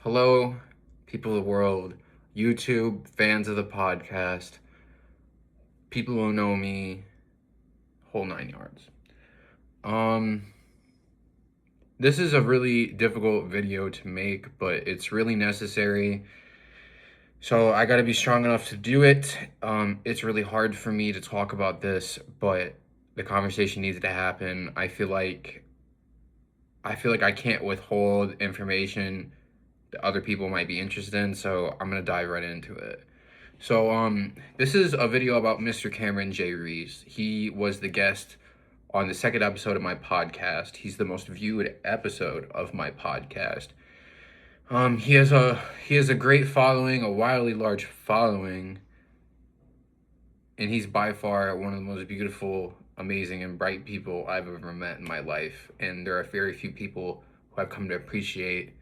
Hello, people of the world, YouTube, fans of the podcast, people who know me, whole nine yards. Um, this is a really difficult video to make, but it's really necessary. So I gotta be strong enough to do it. It's really hard for me to talk about this, but the conversation needs to happen. I feel like I can't withhold information that other people might be interested in, so I'm gonna dive right into it. So this is a video about Mr. Cameron Jay Reese. He was the guest on the second episode of my podcast. He's the most viewed episode of my podcast. He has a great following, a wildly large following, and he's by far one of the most beautiful, amazing, and bright people I've ever met in my life. And there are very few people who I've come to appreciate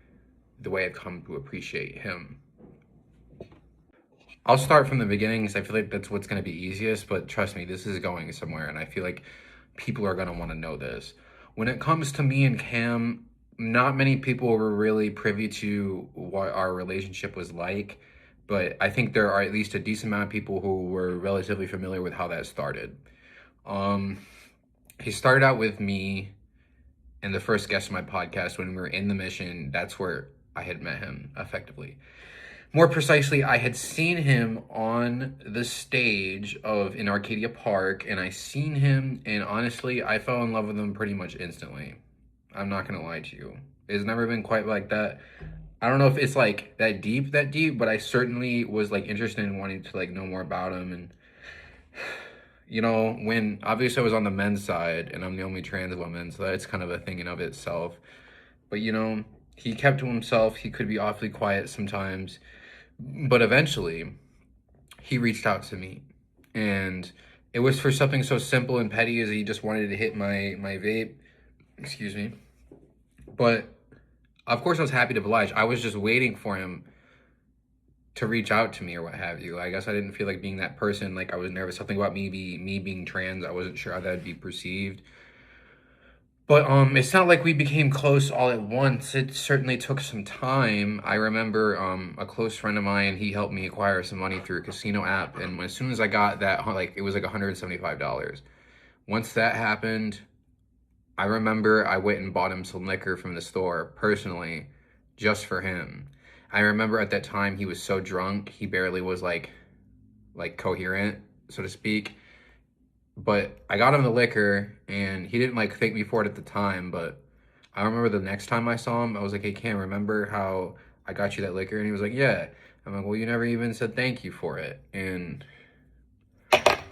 the way I've come to appreciate him. I'll start from the beginning because I feel like that's what's going to be easiest, but trust me, this is going somewhere, and I feel like people are going to want to know this. When it comes to me and Cam, not many people were really privy to what our relationship was like, but I think there are at least a decent amount of people who were relatively familiar with how that started. He started out with me and the first guest of my podcast when we were in the Mission. That's where I had met him effectively. More precisely, I had seen him on the stage in Arcadia Park, and I seen him, and honestly, I fell in love with him pretty much instantly. I'm not gonna lie to you. It's never been quite like that. I don't know if it's like that deep, but I certainly was like interested in wanting to like know more about him. And when obviously I was on the men's side, and I'm the only trans woman, so that's kind of a thing in of itself. But he kept to himself. He could be awfully quiet sometimes. But eventually, he reached out to me, and it was for something so simple and petty as he just wanted to hit my vape. Excuse me. But of course, I was happy to oblige. I was just waiting for him to reach out to me or what have you. I guess I didn't feel like being that person. Like, I was nervous. Something about me being trans. I wasn't sure how that would be perceived. But it's not like we became close all at once. It certainly took some time. I remember a close friend of mine, he helped me acquire some money through a casino app, and as soon as I got that, like, it was like $175. Once that happened, I remember I went and bought him some liquor from the store personally, just for him. I remember at that time he was so drunk, he barely was like coherent, so to speak. But I got him the liquor, and he didn't like thank me for it at the time. But I remember the next time I saw him, I was like, "Hey, Cam, remember how I got you that liquor?" And he was like, "Yeah." I'm like, "Well, you never even said thank you for it." And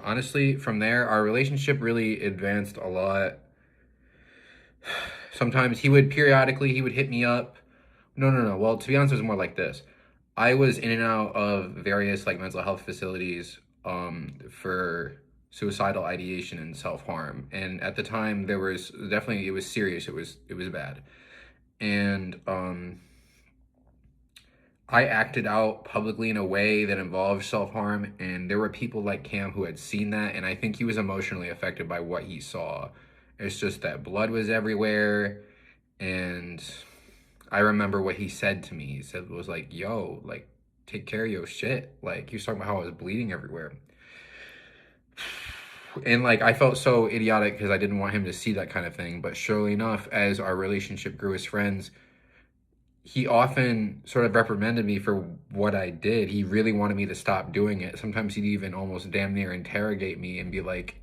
honestly, from there, our relationship really advanced a lot. Sometimes he would hit me up. No. Well, to be honest, it was more like this. I was in and out of various like mental health facilities for suicidal ideation and self-harm. And at the time it was serious. It was bad. And I acted out publicly in a way that involved self-harm, and there were people like Cam who had seen that, and I think he was emotionally affected by what he saw. It's just that blood was everywhere, and I remember what he said to me. He said, was like, "Yo, like, take care of your shit." Like, he was talking about how I was bleeding everywhere. And like, I felt so idiotic because I didn't want him to see that kind of thing. But surely enough, as our relationship grew as friends, he often sort of reprimanded me for what I did. He really wanted me to stop doing it. Sometimes he'd even almost damn near interrogate me and be like,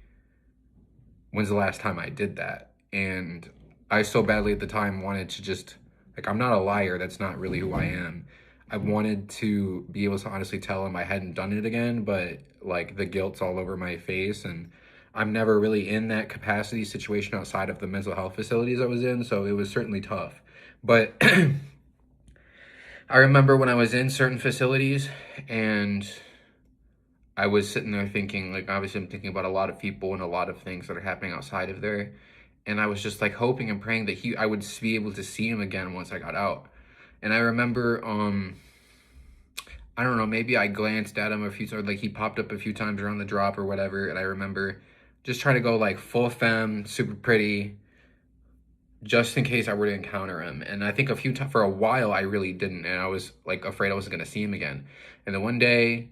"When's the last time I did that?" And I so badly at the time wanted to just, like, I'm not a liar. That's not really who I am. I wanted to be able to honestly tell him I hadn't done it again, but like the guilt's all over my face, and I'm never really in that capacity situation outside of the mental health facilities I was in, so it was certainly tough. But I remember when I was in certain facilities and I was sitting there thinking, like, obviously I'm thinking about a lot of people and a lot of things that are happening outside of there. And I was just like hoping and praying that I would be able to see him again once I got out. And I remember, I don't know, maybe I glanced at him a few times, like he popped up a few times around the drop or whatever. And I remember just trying to go like full femme, super pretty, just in case I were to encounter him. And I think a few times, for a while, I really didn't. And I was like afraid I wasn't going to see him again. And then one day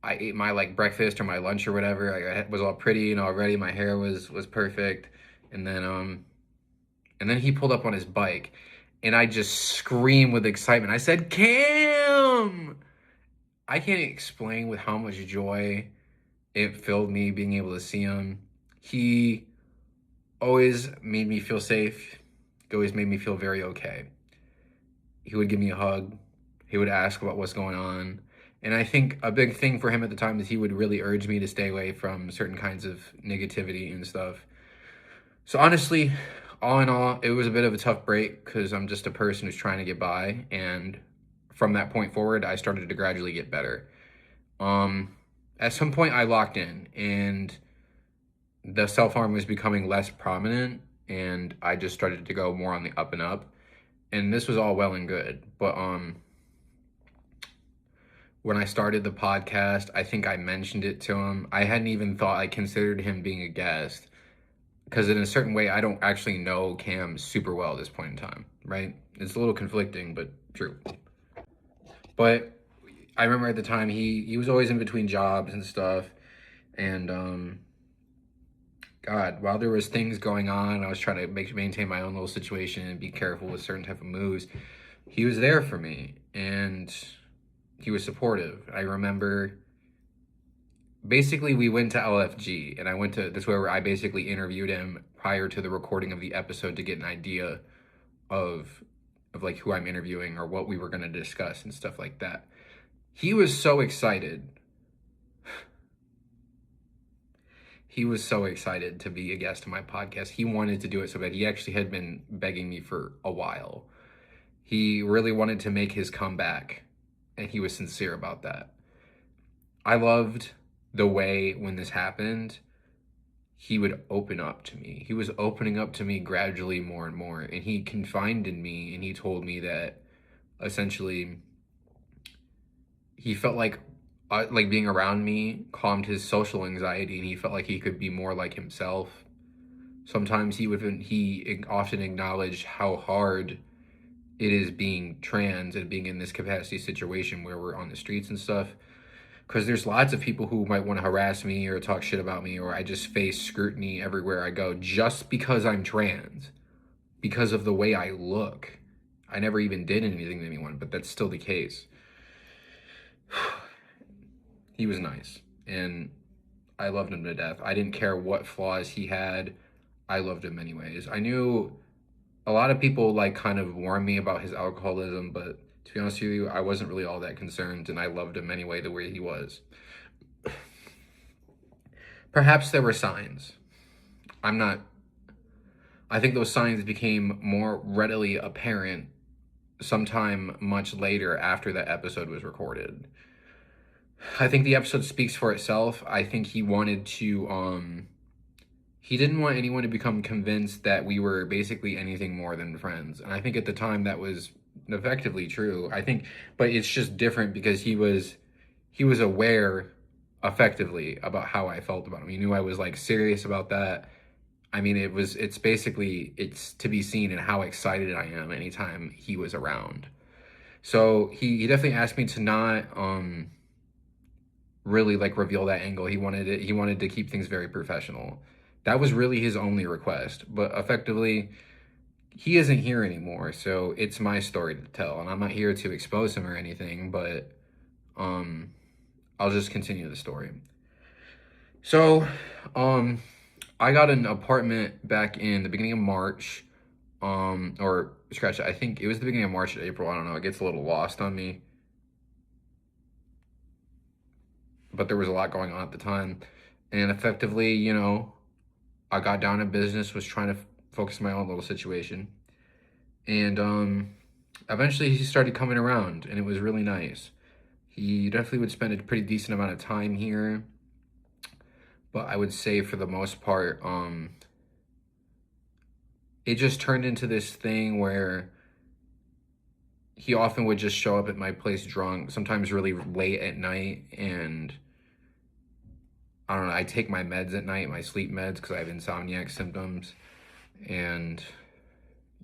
I ate my like breakfast or my lunch or whatever. I was all pretty and all ready. My hair was perfect. And then he pulled up on his bike and I just screamed with excitement. I said, Cam! I can't explain with how much joy it filled me being able to see him. He always made me feel safe. He always made me feel very okay. He would give me a hug. He would ask about what's going on. And I think a big thing for him at the time is he would really urge me to stay away from certain kinds of negativity and stuff. So honestly, all in all, it was a bit of a tough break because I'm just a person who's trying to get by. And from that point forward, I started to gradually get better. At some point, I locked in, and the self-harm was becoming less prominent, and I just started to go more on the up and up. And this was all well and good, but when I started the podcast, I think I mentioned it to him. I hadn't even thought I considered him being a guest because in a certain way, I don't actually know Cam super well at this point in time, right? It's a little conflicting, but true. But I remember at the time he was always in between jobs and stuff, and God, while there was things going on, I was trying to maintain my own little situation and be careful with certain type of moves. He was there for me, and he was supportive. I remember basically we went to LFG, and I went to this where I basically interviewed him prior to the recording of the episode to get an idea of like who I'm interviewing or what we were going to discuss and stuff like that. He was so excited. He was so excited to be a guest on my podcast. He wanted to do it so bad. He actually had been begging me for a while. He really wanted to make his comeback, and he was sincere about that. I loved the way when this happened, he would open up to me. He was opening up to me gradually more and more, and he confided in me, and he told me that essentially he felt like being around me calmed his social anxiety, and he felt like he could be more like himself. Sometimes he often acknowledged how hard it is being trans and being in this capacity situation where we're on the streets and stuff. Because there's lots of people who might want to harass me or talk shit about me, or I just face scrutiny everywhere I go just because I'm trans, because of the way I look. I never even did anything to anyone, but that's still the case. He was nice, and I loved him to death. I didn't care what flaws he had. I loved him anyways. I knew a lot of people like kind of warned me about his alcoholism, but to be honest with you, I wasn't really all that concerned, and I loved him anyway the way he was. Perhaps there were signs. I think those signs became more readily apparent sometime much later after that episode was recorded. I think the episode speaks for itself. I think he wanted to, he didn't want anyone to become convinced that we were basically anything more than friends. And I think at the time that was effectively true. I think, but it's just different because he was aware effectively about how I felt about him. He knew I was like serious about that. I mean, it's to be seen in how excited I am anytime he was around. So he definitely asked me to not, really like reveal that angle. He wanted to keep things very professional. That was really his only request, but effectively he isn't here anymore, so it's my story to tell, and I'm not here to expose him or anything, but I'll just continue the story. So I got an apartment back in the beginning of March, or scratch it, I think it was the beginning of March or April, I don't know, it gets a little lost on me. But there was a lot going on at the time, and effectively, you know, I got down to business, was trying to focus my own little situation, and eventually he started coming around, and it was really nice. He definitely would spend a pretty decent amount of time here, but I would say for the most part, it just turned into this thing where he often would just show up at my place drunk, sometimes really late at night, and I don't know, I take my meds at night, my sleep meds, because I have insomniac symptoms, and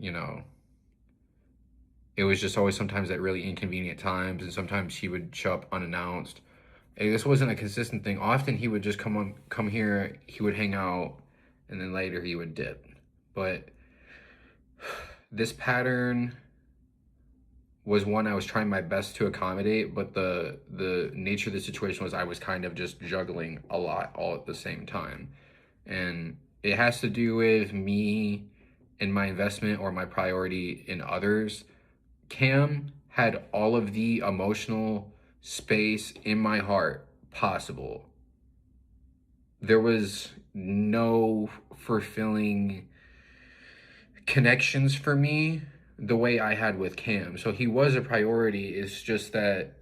you know, it was just always sometimes at really inconvenient times, and sometimes he would show up unannounced. And this wasn't a consistent thing. Often he would just come here, he would hang out, and then later he would dip. But this pattern was one I was trying my best to accommodate, but the nature of the situation was I was kind of just juggling a lot all at the same time. And it has to do with me and my investment or my priority in others. Cam had all of the emotional space in my heart possible. There was no fulfilling connections for me the way I had with Cam. So he was a priority. It's just that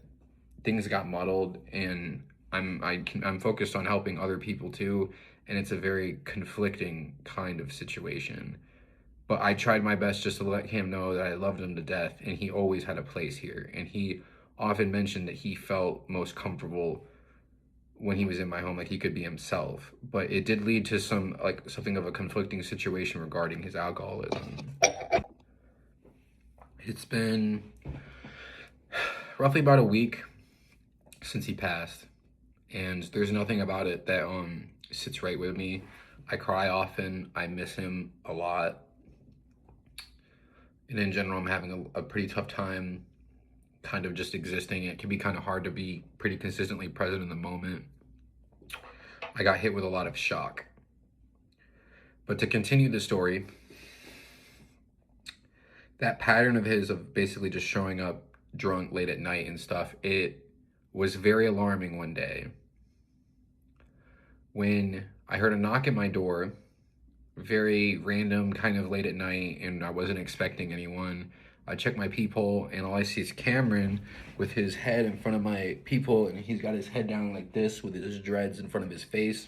things got muddled, and I'm focused on helping other people too, and it's a very conflicting kind of situation. But I tried my best just to let him know that I loved him to death, and he always had a place here. And he often mentioned that he felt most comfortable when he was in my home, like he could be himself. But it did lead to something of a conflicting situation regarding his alcoholism. It's been roughly about a week since he passed, and there's nothing about it that sits right with me. I cry often. I miss him a lot. And in general, I'm having a pretty tough time kind of just existing. It can be kind of hard to be pretty consistently present in the moment. I got hit with a lot of shock. But to continue the story, that pattern of his of basically just showing up drunk late at night and stuff, it was very alarming one day when I heard a knock at my door, very random, kind of late at night, and I wasn't expecting anyone. I check my peephole, and all I see is Cameron with his head in front of my peephole, and he's got his head down like this with his dreads in front of his face.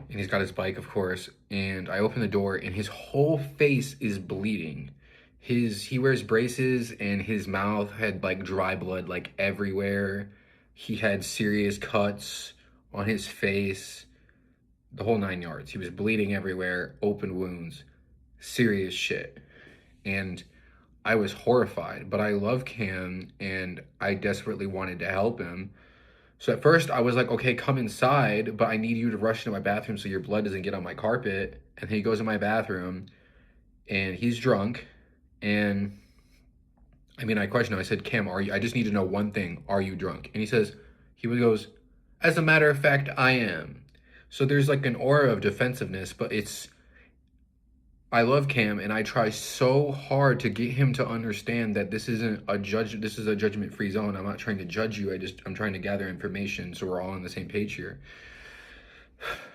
And he's got his bike, of course. And I open the door, and his whole face is bleeding. He wears braces, and his mouth had like dry blood like everywhere. He had serious cuts on his face. The whole 9 yards. He was bleeding everywhere, open wounds, serious shit. And I was horrified, but I love Cam and I desperately wanted to help him. So at first I was like, okay, come inside, but I need you to rush into my bathroom so your blood doesn't get on my carpet. And he goes in my bathroom and he's drunk. And I questioned him. I said, Cam, I just need to know one thing. Are you drunk? And he goes, as a matter of fact, I am. So there's like an aura of defensiveness, but I love Cam and I try so hard to get him to understand that this is a judgment-free zone. I'm not trying to judge you. I'm trying to gather information so we're all on the same page here.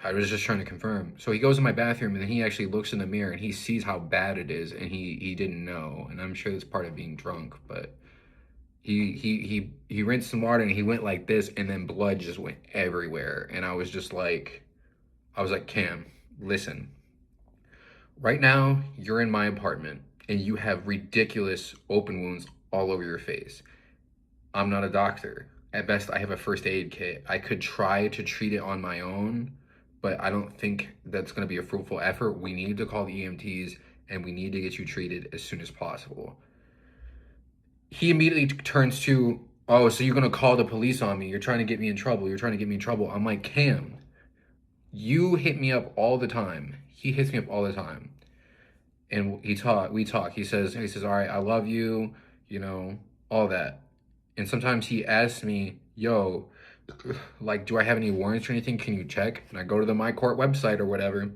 I was just trying to confirm. So he goes in my bathroom and then he actually looks in the mirror and he sees how bad it is, and he didn't know. And I'm sure that's part of being drunk, but he rinsed some water and he went like this, and then blood just went everywhere. And I was like, Cam, listen, right now you're in my apartment and you have ridiculous open wounds all over your face. I'm not a doctor. At best, I have a first aid kit. I could try to treat it on my own, but I don't think that's going to be a fruitful effort. We need to call the EMTs and we need to get you treated as soon as possible. He immediately turns to, oh, so you're going to call the police on me. You're trying to get me in trouble. I'm like, Cam, you hit me up all the time. He hits me up all the time. And we talk. He says, all right, I love you, all that. And sometimes he asks me, yo, like, do I have any warrants or anything? Can you check? And I go to the My Court website or whatever,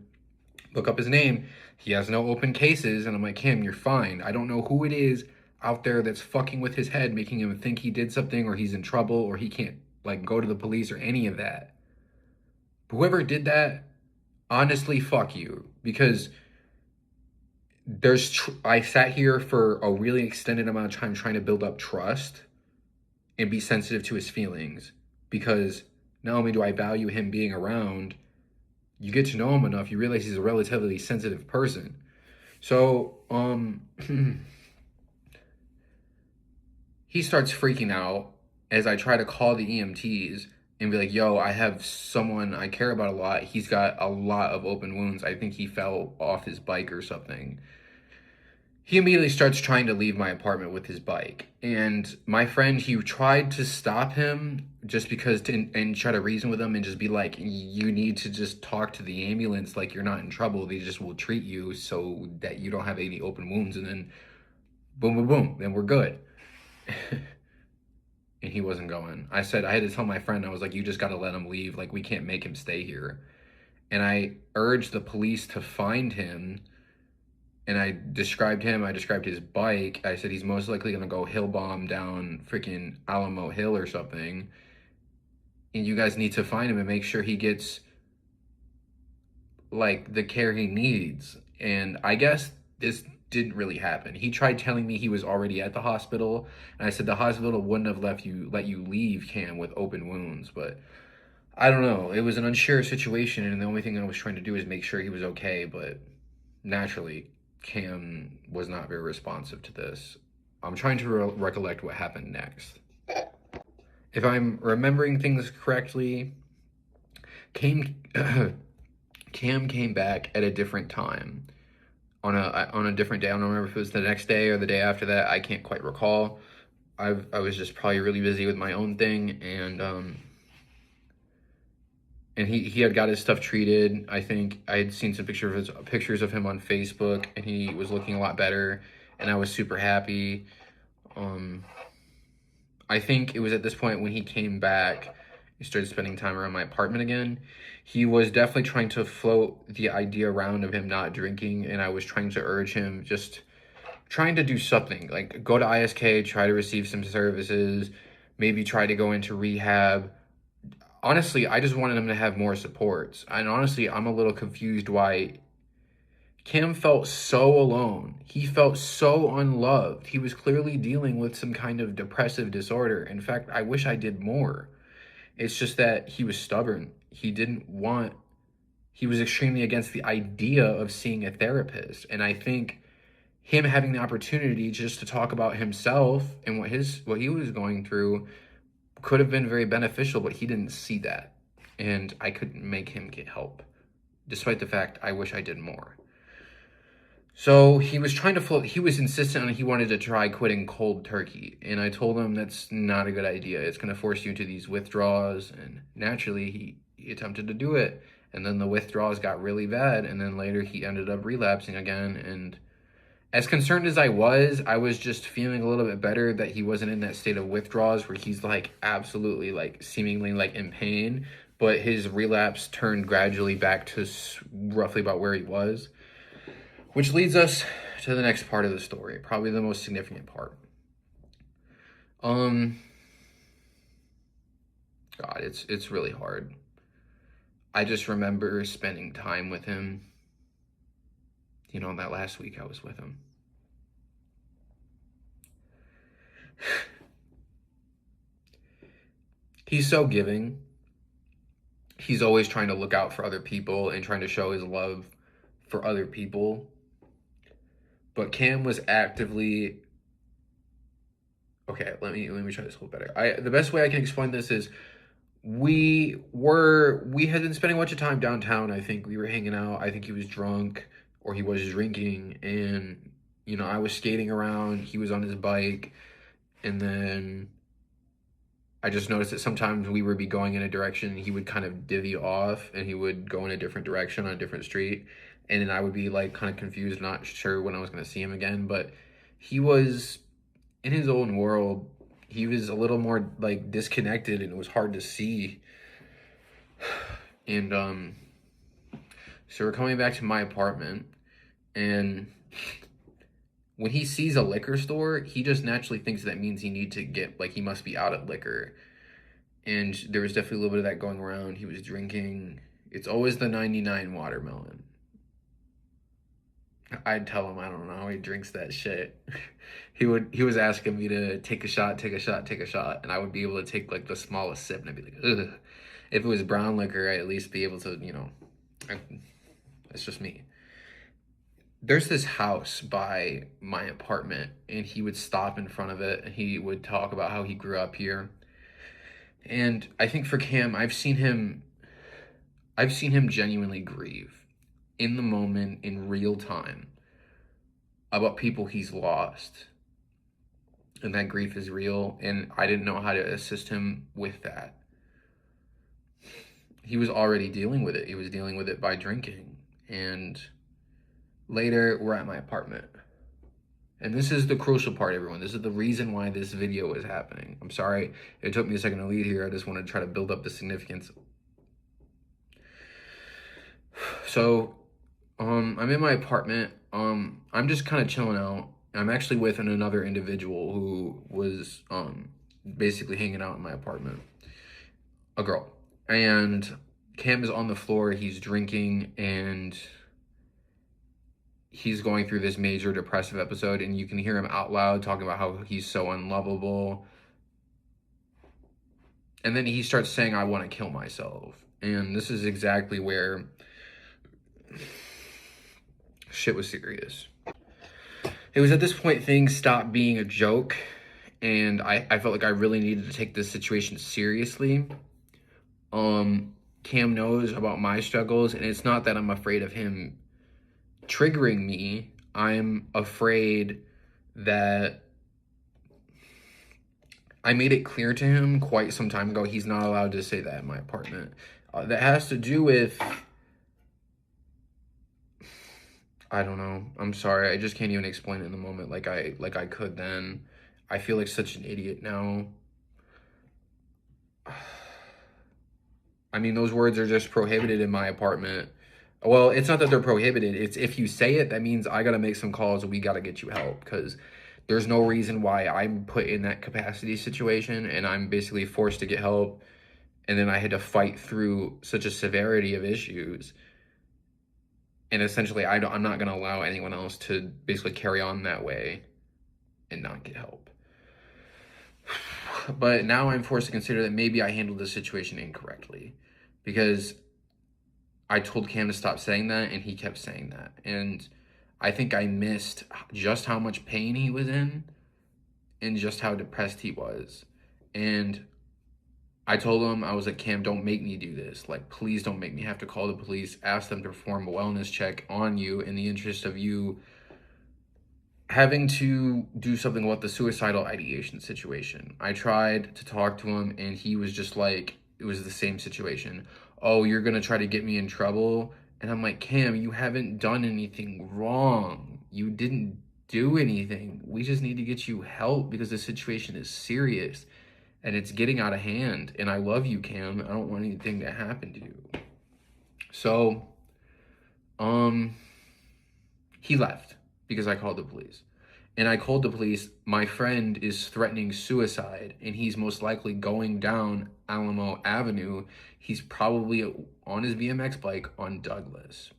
look up his name. He has no open cases. And I'm like, Cam, you're fine. I don't know who it is out there that's fucking with his head, making him think he did something or he's in trouble or he can't like go to the police or any of that. But whoever did that, honestly, fuck you. Because I sat here for a really extended amount of time trying to build up trust and be sensitive to his feelings, because not only do I value him being around, you get to know him enough, you realize he's a relatively sensitive person. So he starts freaking out as I try to call the EMTs and be like, yo, I have someone I care about a lot. He's got a lot of open wounds. I think he fell off his bike or something. he immediately starts trying to leave my apartment with his bike. And my friend, he tried to stop him just because and try to reason with him and just be like, you need to just talk to the ambulance like you're not in trouble. They just will treat you so that you don't have any open wounds. And then boom, boom, boom, then we're good. And he wasn't going. I said, I had to tell my friend, I was like, you just got to let him leave. Like, we can't make him stay here. And I urged the police to find him. And I described him, I described his bike. I said he's most likely gonna go hill bomb down freaking Alamo Hill or something. And you guys need to find him and make sure he gets like the care he needs. And I guess this didn't really happen. He tried telling me he was already at the hospital, and I said the hospital wouldn't have let you leave Cam with open wounds, but I don't know. It was an unsure situation, and the only thing I was trying to do is make sure he was okay, but naturally Cam was not very responsive to this. I'm trying to recollect what happened next. If I'm remembering things correctly, Cam Cam came back at a different time on a different day. I don't remember if it was the next day or the day after that. I can't quite recall. I was just probably really busy with my own thing, and he had got his stuff treated. I think I had seen some pictures of him on Facebook, and he was looking a lot better, and I was super happy. I think it was at this point when he came back, he started spending time around my apartment again. He was definitely trying to float the idea around of him not drinking, and I was trying to urge him, just trying to do something, like go to ISK, try to receive some services, maybe try to go into rehab. Honestly, I just wanted him to have more supports. And honestly, I'm a little confused why Cam felt so alone. He felt so unloved. He was clearly dealing with some kind of depressive disorder. In fact, I wish I did more. It's just that he was stubborn. He was extremely against the idea of seeing a therapist. And I think him having the opportunity just to talk about himself and what he was going through could have been very beneficial, but he didn't see that. And I couldn't make him get help, despite the fact I wish I did more. So he was trying to float, he was insistent on he wanted to try quitting cold turkey. And I told him that's not a good idea. It's going to force you into these withdrawals. And naturally, he attempted to do it. And then the withdrawals got really bad. And then later he ended up relapsing again. And as concerned as I was just feeling a little bit better that he wasn't in that state of withdrawals where he's like absolutely like seemingly like in pain, but his relapse turned gradually back to roughly about where he was. Which leads us to the next part of the story, probably the most significant part. God, it's really hard. I just remember spending time with him. You know, that last week I was with him. He's so giving. He's always trying to look out for other people and trying to show his love for other people. But Cam was actively... Okay, let me try this a little better. The best way I can explain this is we had been spending a bunch of time downtown. I think we were hanging out. I think he was drunk or he was drinking, and you know, I was skating around. He was on his bike, and then I just noticed that sometimes we would be going in a direction, he would kind of divvy off and he would go in a different direction on a different street. And then I would be like kind of confused, not sure when I was going to see him again. But he was in his own world. He was a little more like disconnected, and it was hard to see. And so we're coming back to my apartment, and when he sees a liquor store, he just naturally thinks that means he he must be out of liquor. And there was definitely a little bit of that going around. He was drinking. It's always the 99 watermelon. I'd tell him I don't know how he drinks that shit. He was asking me to take a shot, and I would be able to take like the smallest sip, and I'd be like, ugh. If it was brown liquor, I'd at least be able to, you know, it's just me. There's this house by my apartment, and he would stop in front of it, and he would talk about how he grew up here. And I think for Cam, I've seen him genuinely grieve in the moment, in real time, about people he's lost. And that grief is real, and I didn't know how to assist him with that. He was already dealing with it. He was dealing with it by drinking. And later, we're at my apartment. And this is the crucial part, everyone. This is the reason why this video is happening. I'm sorry it took me a second to lead here. I just want to try to build up the significance. So, I'm in my apartment. I'm just kind of chilling out. I'm actually with another individual who was basically hanging out in my apartment. A girl. And Cam is on the floor. He's drinking, and he's going through this major depressive episode, and you can hear him out loud talking about how he's so unlovable. And then he starts saying, I want to kill myself. And this is exactly where shit was serious. It was at this point things stopped being a joke, and I felt like I really needed to take this situation seriously. Cam knows about my struggles, and it's not that I'm afraid of him triggering me. I'm afraid that I made it clear to him quite some time ago he's not allowed to say that in my apartment. That has to do with, I don't know. I'm sorry. I just can't even explain it in the moment like I could then. I feel like such an idiot now. I mean, those words are just prohibited in my apartment. Well, it's not that they're prohibited. It's if you say it, that means I got to make some calls and we got to get you help, because there's no reason why I'm put in that capacity situation and I'm basically forced to get help. And then I had to fight through such a severity of issues. And essentially, I'm not going to allow anyone else to basically carry on that way and not get help. But now I'm forced to consider that maybe I handled the situation incorrectly, because I told Cam to stop saying that, and he kept saying that. And I think I missed just how much pain he was in and just how depressed he was. And I told him, I was like, Cam, don't make me do this. Like, please don't make me have to call the police, ask them to perform a wellness check on you in the interest of you having to do something about the suicidal ideation situation. I tried to talk to him, and he was just like, it was the same situation. Oh, you're going to try to get me in trouble? And I'm like, Cam, you haven't done anything wrong. You didn't do anything. We just need to get you help because the situation is serious and it's getting out of hand. And I love you, Cam. I don't want anything to happen to you. So, he left because I called the police. And I called the police. My friend is threatening suicide, and he's most likely going down Alamo Avenue. He's probably on his BMX bike on Douglas.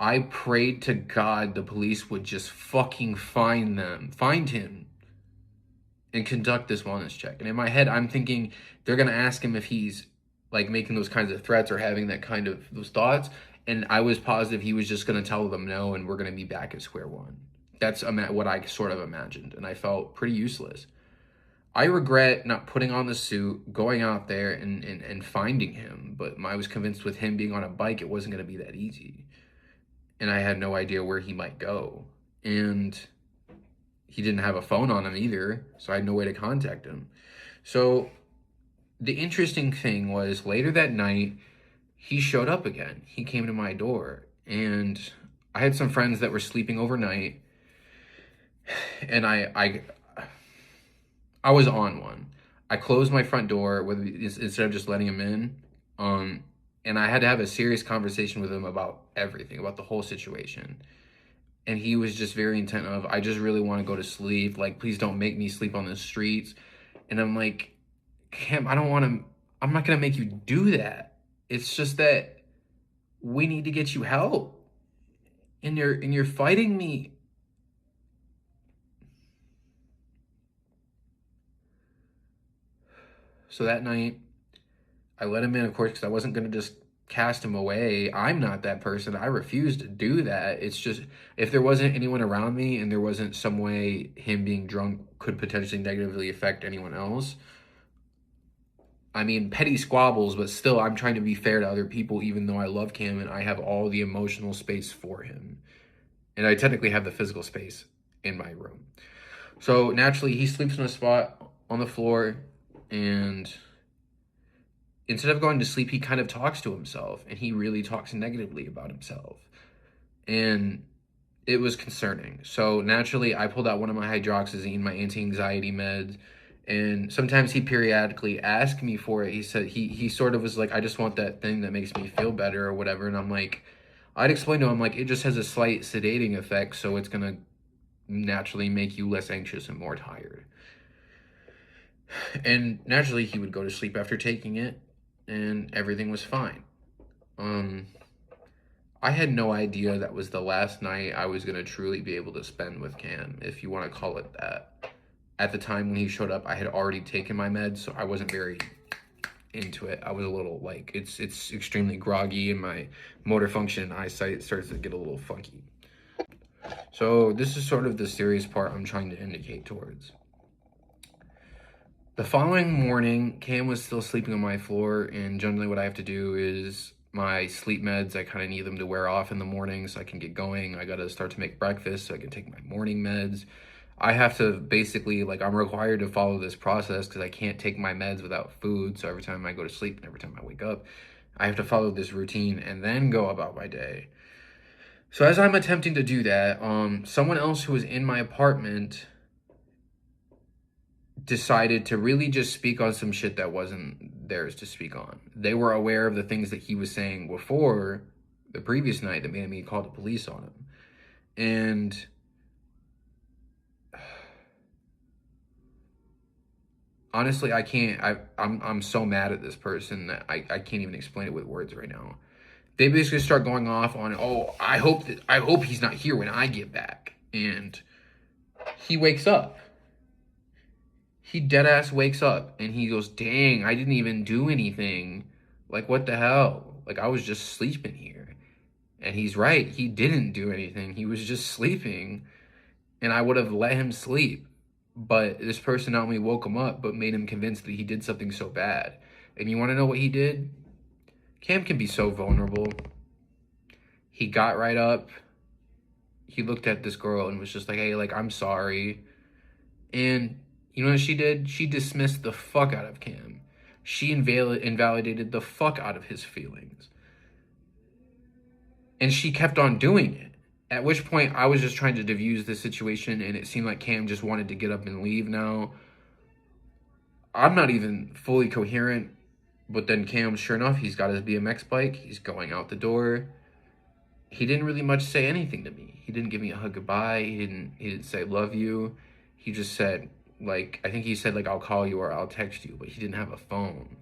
I prayed to God the police would just fucking find him, and conduct this wellness check. And in my head, I'm thinking they're going to ask him if he's like making those kinds of threats or having that kind of those thoughts. And I was positive he was just going to tell them no, and we're going to be back at square one. That's what I sort of imagined, and I felt pretty useless. I regret not putting on the suit, going out there and finding him, but I was convinced with him being on a bike, it wasn't going to be that easy. And I had no idea where he might go. And he didn't have a phone on him either, so I had no way to contact him. So the interesting thing was later that night, he showed up again. He came to my door, and I had some friends that were sleeping overnight, and I was on one. I closed my front door instead of just letting him in. And I had to have a serious conversation with him about everything, about the whole situation. And he was just very intent of, I just really want to go to sleep. Like, please don't make me sleep on the streets. And I'm like, Cam, I'm not going to make you do that. It's just that we need to get you help. And you're fighting me. So that night, I let him in, of course, because I wasn't going to just cast him away. I'm not that person. I refuse to do that. It's just, if there wasn't anyone around me and there wasn't some way him being drunk could potentially negatively affect anyone else. I mean, petty squabbles, but still, I'm trying to be fair to other people, even though I love Cam and I have all the emotional space for him. And I technically have the physical space in my room. So naturally, he sleeps in a spot on the floor, and instead of going to sleep, he kind of talks to himself, and he really talks negatively about himself. And it was concerning. So naturally, I pulled out one of my hydroxyzine, my anti-anxiety meds, and sometimes he periodically asked me for it. He said he sort of was like, I just want that thing that makes me feel better or whatever. And I'm like, I'd explain to him like it just has a slight sedating effect, so it's gonna naturally make you less anxious and more tired. And naturally, he would go to sleep after taking it, and everything was fine. Um, I had no idea that was the last night I was gonna truly be able to spend with Cam, if you want to call it that. At the time when he showed up, I had already taken my meds, so I wasn't very into it. I was a little like it's extremely groggy, and my motor function and eyesight starts to get a little funky. So this is sort of the serious part I'm trying to indicate towards. The following morning, Cam was still sleeping on my floor, and generally what I have to do is my sleep meds, I kind of need them to wear off in the morning so I can get going. I got to start to make breakfast so I can take my morning meds. I have to basically, like, I'm required to follow this process because I can't take my meds without food. So every time I go to sleep and every time I wake up, I have to follow this routine and then go about my day. So as I'm attempting to do that, someone else who was in my apartment decided to really just speak on some shit that wasn't theirs to speak on. They were aware of the things that he was saying before the previous night that made me call the police on him. And honestly, I'm so mad at this person that I can't even explain it with words right now. They basically start going off on, oh, I hope he's not here when I get back. And he wakes up. He dead ass wakes up and he goes, dang, I didn't even do anything. Like, what the hell? Like, I was just sleeping here. And he's right. He didn't do anything. He was just sleeping. And I would have let him sleep. But this person not only woke him up, but made him convinced that he did something so bad. And you want to know what he did? Cam can be so vulnerable. He got right up. He looked at this girl and was just like, hey, like, I'm sorry. And you know what she did? She dismissed the fuck out of Cam. She invalidated the fuck out of his feelings. And she kept on doing it. At which point, I was just trying to diffuse the situation, and it seemed like Cam just wanted to get up and leave now. I'm not even fully coherent, but then Cam, sure enough, he's got his BMX bike. He's going out the door. He didn't really much say anything to me. He didn't give me a hug goodbye. He didn't say love you. He just said, like, I think he said, like, I'll call you or I'll text you, but he didn't have a phone.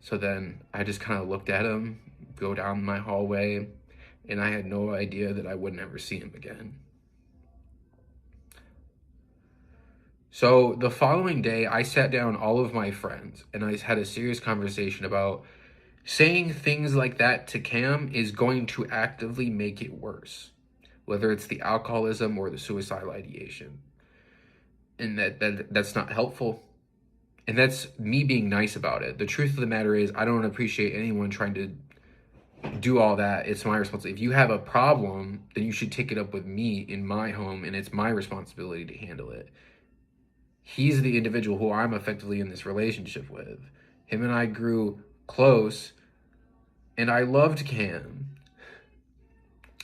So then I just kind of looked at him, go down my hallway, and I had no idea that I would never see him again. So the following day, I sat down all of my friends and I had a serious conversation about saying things like that to Cam is going to actively make it worse, whether it's the alcoholism or the suicidal ideation. And that's not helpful. And that's me being nice about it. The truth of the matter is, I don't appreciate anyone trying to do all that. It's my responsibility. If you have a problem, then you should take it up with me in my home, and it's my responsibility to handle it. He's the individual who I'm effectively in this relationship with. Him and I grew close, and I loved Cam.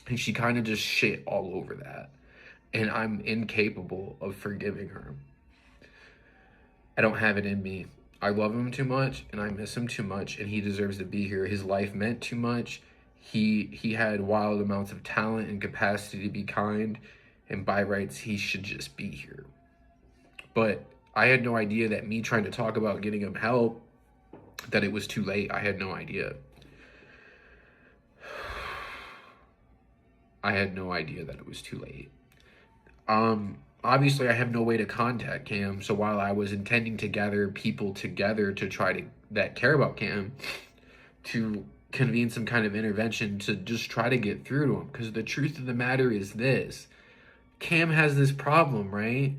And she kind of just shit all over that. And I'm incapable of forgiving her. I don't have it in me. I love him too much, and I miss him too much, and he deserves to be here. His life meant too much. He had wild amounts of talent and capacity to be kind, and by rights, he should just be here. But I had no idea that me trying to talk about getting him help, that it was too late. I had no idea. I had no idea that it was too late. Obviously I have no way to contact Cam, so while I was intending to gather people together to try to that care about Cam to convene some kind of intervention to just try to get through to him, because the truth of the matter is this: Cam has this problem, right?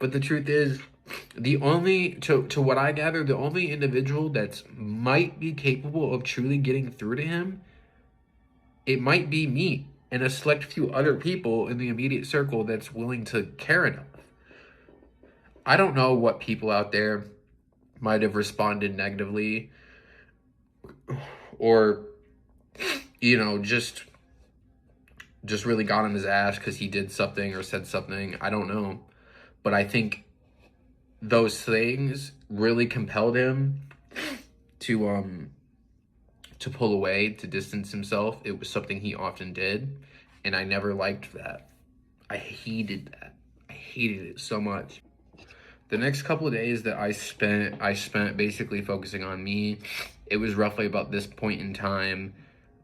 But the truth is, the only to what I gather, the only individual that's might be capable of truly getting through to him, it might be me. and a select few other people in the immediate circle that's willing to care enough. I don't know what people out there might have responded negatively, or just really got on his ass because he did something or said something. I don't know, but I think those things really compelled him to pull away, to distance himself. It was something he often did, and I never liked that. I hated that. I hated it so much. The next couple of days that I spent basically focusing on me. It was roughly about this point in time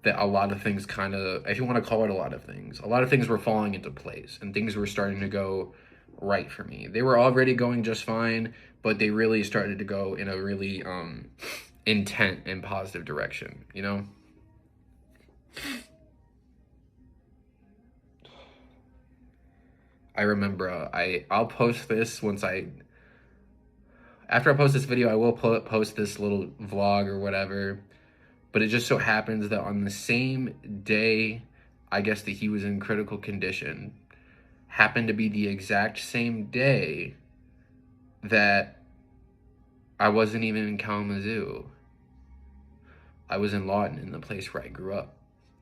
that a lot of things kind of, if you want to call it a lot of things were falling into place and things were starting to go right for me. They were already going just fine, but they really started to go in a really intent and positive direction, you know? I remember I'll post this after I post this video, I will post this little vlog or whatever. But it just so happens that on the same day, I guess that he was in critical condition, happened to be the exact same day that I wasn't even in Kalamazoo. I was in Lawton, in the place where I grew up,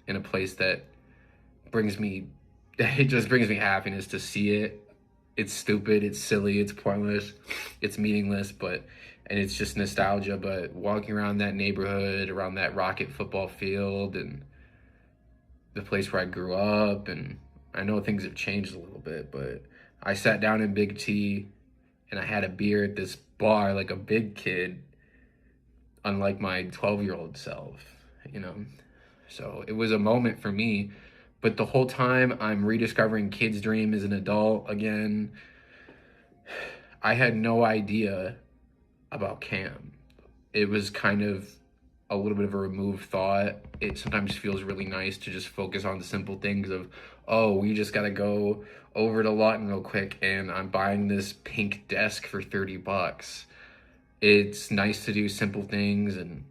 in a place that it just brings me happiness to see it. It's stupid, it's silly, it's pointless, it's meaningless, and it's just nostalgia. But walking around that neighborhood, around that Rocket football field, and the place where I grew up, and I know things have changed a little bit, but I sat down in Big T and I had a beer at this bar like a big kid, unlike my 12-year-old self, you know? So it was a moment for me, but the whole time I'm rediscovering Kid's Dream as an adult again. I had no idea about Cam. It was kind of a little bit of a removed thought. It sometimes feels really nice to just focus on the simple things of, oh, we just gotta go over to Lawton real quick and I'm buying this pink desk for $30. It's nice to do simple things and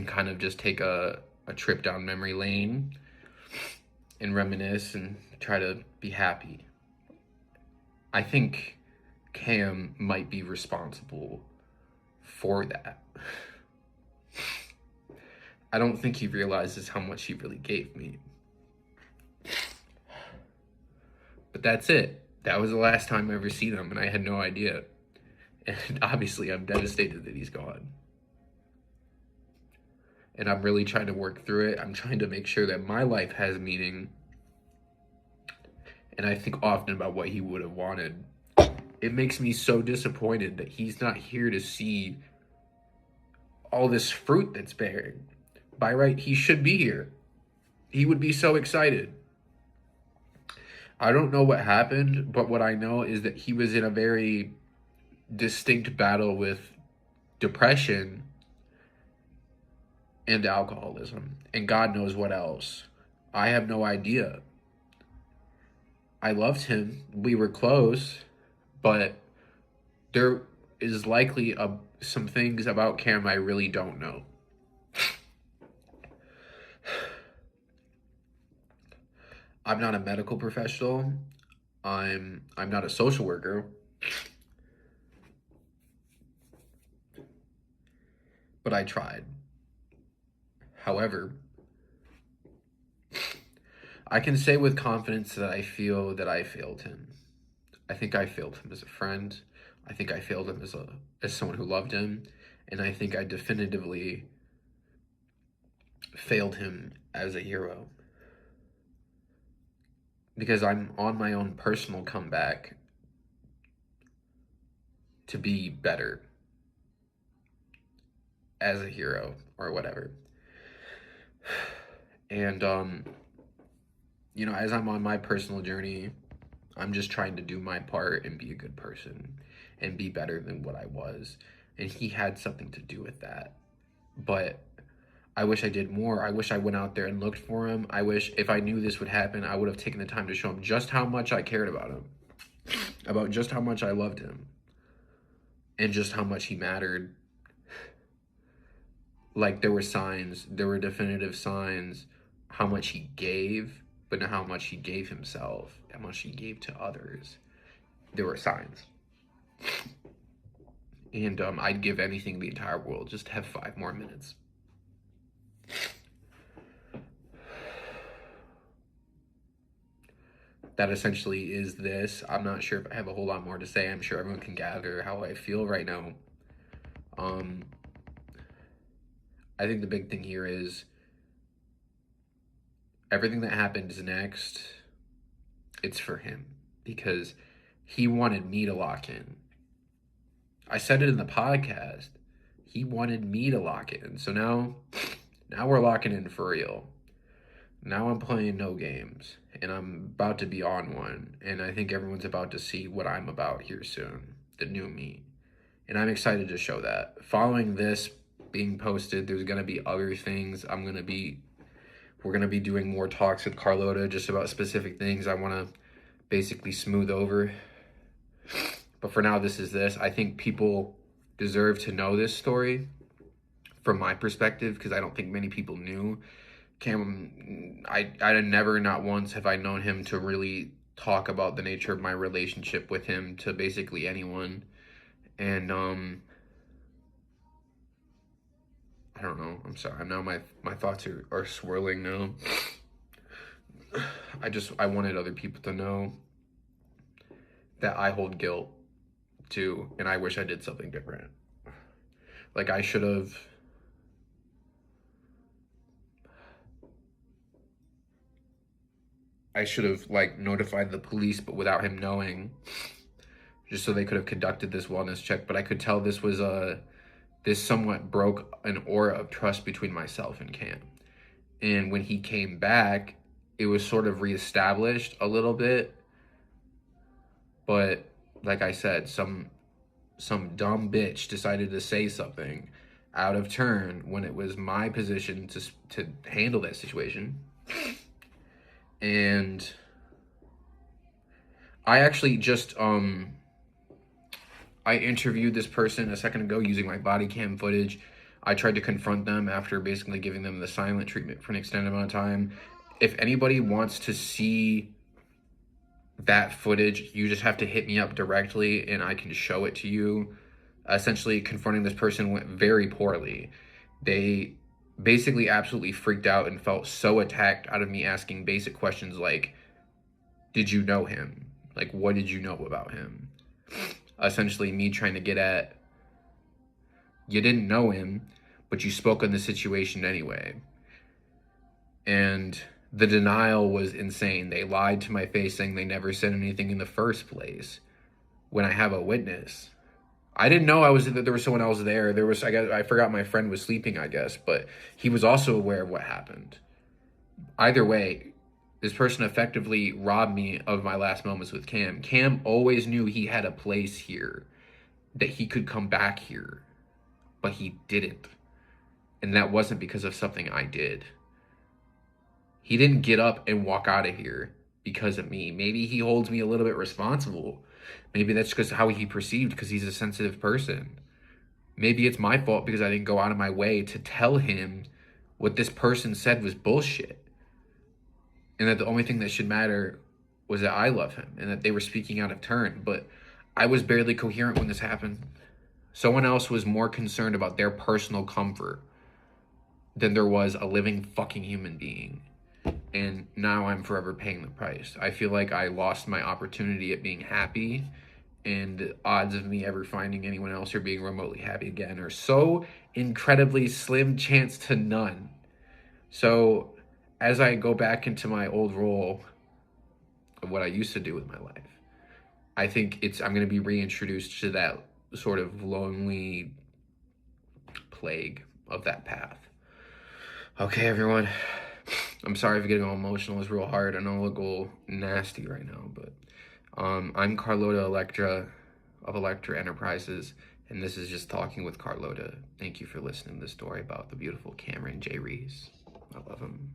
kind of just take a trip down memory lane and reminisce and try to be happy. I think Cam might be responsible for that. I don't think he realizes how much he really gave me. But that's it. That was the last time I ever seen him, and I had no idea. And obviously, I'm devastated that he's gone. And I'm really trying to work through it. I'm trying to make sure that my life has meaning. And I think often about what he would have wanted. It makes me so disappointed that he's not here to see all this fruit that's bearing. By right, he should be here. He would be so excited. I don't know what happened, but what I know is that he was in a very distinct battle with depression and alcoholism, and God knows what else. I have no idea. I loved him. We were close, but there is likely some things about Cam I really don't know. I'm not a medical professional. I'm not a social worker. But I tried. However, I can say with confidence that I feel that I failed him. I think I failed him as a friend. I think I failed him as someone who loved him. And I think I definitively failed him as a hero. Because I'm on my own personal comeback to be better as a hero or whatever. And, as I'm on my personal journey, I'm just trying to do my part and be a good person and be better than what I was. And he had something to do with that. But I wish I did more. I wish I went out there and looked for him. I wish if I knew this would happen, I would have taken the time to show him just how much I cared about him, about just how much I loved him, and just how much he mattered. Like there were signs, there were definitive signs how much he gave but not how much he gave himself, how much he gave to others. There were signs. And I'd give anything in the entire world just to have 5 more minutes. That essentially is this. I'm not sure if I have a whole lot more to say. I'm sure everyone can gather how I feel right now. I think the big thing here is everything that happens next, it's for him, because he wanted me to lock in. I said it in the podcast. He wanted me to lock in. So now we're locking in for real. Now I'm playing no games, and I'm about to be on one, and I think everyone's about to see what I'm about here soon, the new me. And I'm excited to show that. Following this being posted, there's going to be other things. We're going to be doing more talks with Carlota just about specific things I want to basically smooth over. But for now, this is this. I think people deserve to know this story from my perspective, because I don't think many people knew. Cameron, I never, not once have I known him to really talk about the nature of my relationship with him to basically anyone. And I don't know. I'm sorry. Now my thoughts are swirling now. I wanted other people to know that I hold guilt too, and I wish I did something different. Like I should have like notified the police, but without him knowing, just so they could have conducted this wellness check. But I could tell this was this somewhat broke an aura of trust between myself and Cam. And when he came back, it was sort of reestablished a little bit. But like I said, some dumb bitch decided to say something out of turn when it was my position to handle that situation. And I actually just I interviewed this person a second ago using my body cam footage. I tried to confront them after basically giving them the silent treatment for an extended amount of time. If anybody wants to see that footage, you just have to hit me up directly and I can show it to you. Essentially, confronting this person went very poorly. They basically absolutely freaked out and felt so attacked out of me asking basic questions like, did you know him? Like, what did you know about him? Essentially, me trying to get at, you didn't know him, but you spoke on the situation anyway. And the denial was insane. They lied to my face saying they never said anything in the first place when I have a witness. I didn't know that there was someone else there. I forgot my friend was sleeping, I guess, but he was also aware of what happened. Either way, this person effectively robbed me of my last moments with Cam. Cam always knew he had a place here, that he could come back here, but he didn't. And that wasn't because of something I did. He didn't get up and walk out of here because of me. Maybe he holds me a little bit responsible. Maybe that's because how he perceived, because he's a sensitive person. Maybe it's my fault because I didn't go out of my way to tell him what this person said was bullshit. And that the only thing that should matter was that I love him and that they were speaking out of turn. But I was barely coherent when this happened. Someone else was more concerned about their personal comfort than there was a living fucking human being. And now I'm forever paying the price. I feel like I lost my opportunity at being happy, and the odds of me ever finding anyone else or being remotely happy again are so incredibly slim chance to none. So as I go back into my old role of what I used to do with my life, I think I'm going to be reintroduced to that sort of lonely plague of that path. Okay, everyone. I'm sorry for getting all emotional. It's real hard. I know I look a little nasty right now, but I'm Carlota Electra of Electra Enterprises, and this is just Talking with Carlota. Thank you for listening to the story about the beautiful Cameron Jay Reese. I love him.